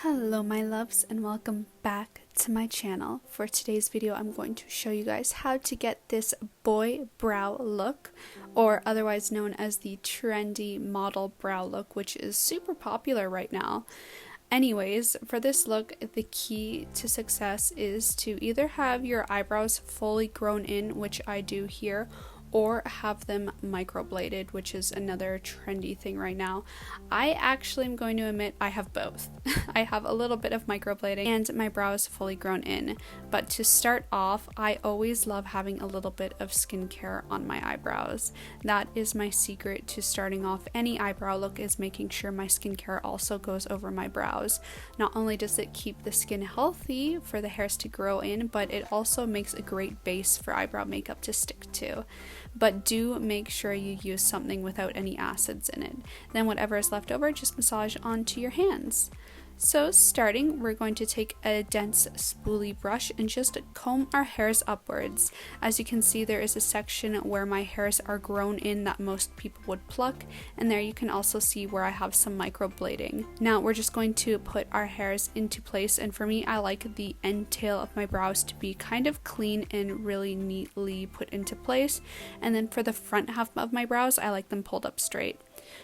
Hello my loves and welcome back to my channel. For today's video I'm going to show you guys how to get this boy brow look, or otherwise known as the trendy model brow look, which is super popular right now. Anyways, for this look, the key to success is to either have your eyebrows fully grown in, which I do here, or have them microbladed, which is another trendy thing right now. I actually am going to admit I have both. I have a little bit of microblading and my brows fully grown in. But to start off, I always love having a little bit of skincare on my eyebrows. That is my secret to starting off any eyebrow look, is making sure my skincare also goes over my brows. Not only does it keep the skin healthy for the hairs to grow in, but it also makes a great base for eyebrow makeup to stick to. But do make sure you use something without any acids in it. Then whatever is left over, just massage onto your hands. So starting, we're going to take a dense spoolie brush and just comb our hairs upwards. As you can see, there is a section where my hairs are grown in that most people would pluck, and there you can also see where I have some microblading. Now we're just going to put our hairs into place, and for me, I like the end tail of my brows to be kind of clean and really neatly put into place, and then for the front half of my brows, I like them pulled up straight.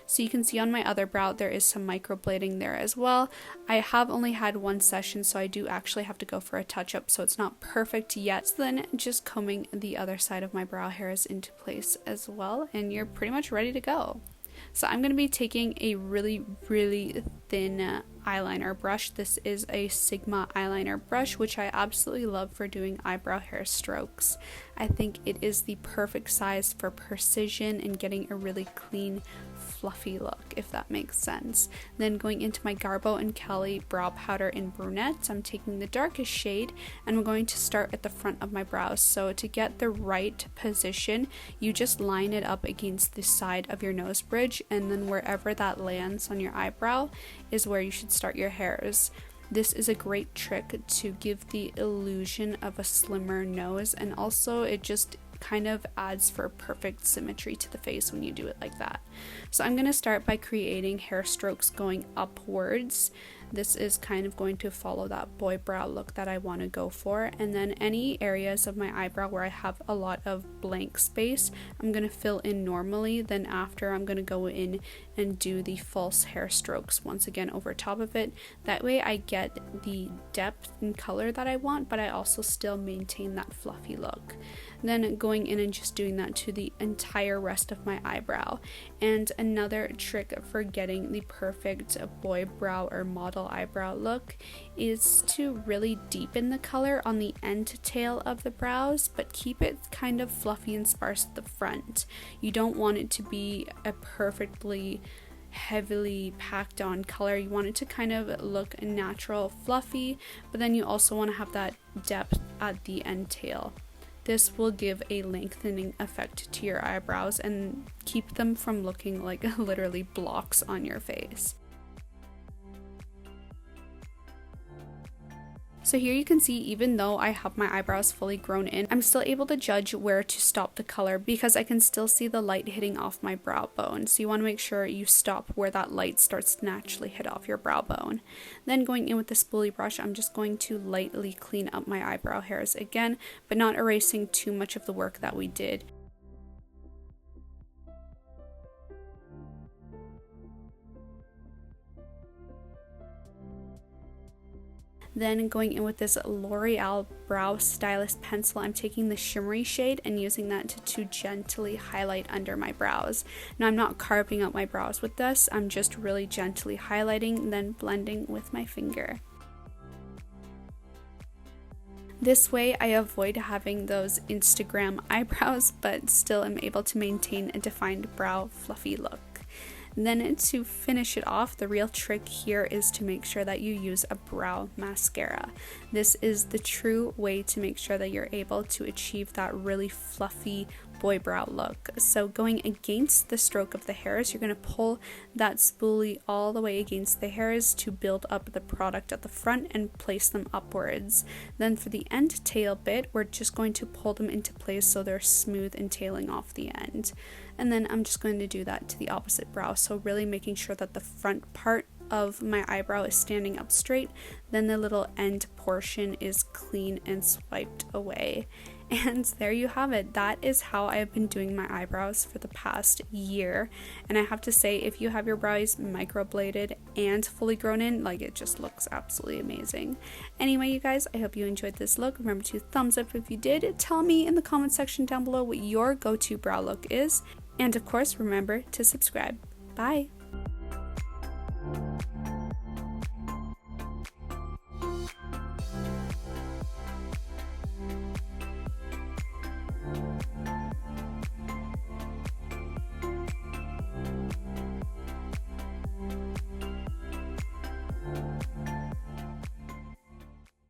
So you can see on my other brow there is some microblading there as well. I have only had one session, so I do actually have to go for a touch-up, so it's not perfect yet. So then just combing the other side of my brow hairs into place as well, and you're pretty much ready to go. So I'm going to be taking a really thin eyeliner brush. This is a Sigma eyeliner brush, which I absolutely love for doing eyebrow hair strokes. I think it is the perfect size for precision and getting a really clean, fluffy look, if that makes sense. Then going into my Garbo and Kelly brow powder in brunette, I'm taking the darkest shade, and I'm going to start at the front of my brows. So to get the right position, you just line it up against the side of your nose bridge, and then wherever that lands on your eyebrow is where you should start your hairs. This is a great trick to give the illusion of a slimmer nose, and also it just kind of adds for perfect symmetry to the face when you do it like that. So I'm going to start by creating hair strokes going upwards. This is kind of going to follow that boy brow look that I want to go for, and then any areas of my eyebrow where I have a lot of blank space, I'm going to fill in normally. Then after, I'm going to go in and do the false hair strokes once again over top of it. That way I get the depth and color that I want, but I also still maintain that fluffy look. Then going in and just doing that to the entire rest of my eyebrow. And another trick for getting the perfect boy brow or model eyebrow look is to really deepen the color on the end tail of the brows, but keep it kind of fluffy and sparse at the front. You don't want it to be a perfectly heavily packed on color. You want it to kind of look natural, fluffy, but then you also want to have that depth at the end tail. This will give a lengthening effect to your eyebrows and keep them from looking like literally blocks on your face. So here you can see, even though I have my eyebrows fully grown in, I'm still able to judge where to stop the color because I can still see the light hitting off my brow bone. So you want to make sure you stop where that light starts to naturally hit off your brow bone. Then going in with the spoolie brush, I'm just going to lightly clean up my eyebrow hairs again, but not erasing too much of the work that we did. Then going in with this L'Oreal Brow Stylist pencil, I'm taking the shimmery shade and using that to gently highlight under my brows. Now I'm not carving out my brows with this, I'm just really gently highlighting, then blending with my finger. This way I avoid having those Instagram eyebrows, but still am able to maintain a defined brow fluffy look. Then to finish it off, the real trick here is to make sure that you use a brow mascara. This is the true way to make sure that you're able to achieve that really fluffy boy brow look. So going against the stroke of the hairs, you're going to pull that spoolie all the way against the hairs to build up the product at the front and place them upwards. Then for the end tail bit, we're just going to pull them into place so they're smooth and tailing off the end. And then I'm just going to do that to the opposite brow, so really making sure that the front part of my eyebrow is standing up straight, then the little end portion is clean and swiped away. And there you have it. That is how I have been doing my eyebrows for the past year. And I have to say, if you have your brows microbladed and fully grown in, like, it just looks absolutely amazing. Anyway, you guys, I hope you enjoyed this look. Remember to thumbs up if you did. Tell me in the comment section down below what your go-to brow look is. And of course, remember to subscribe. Bye!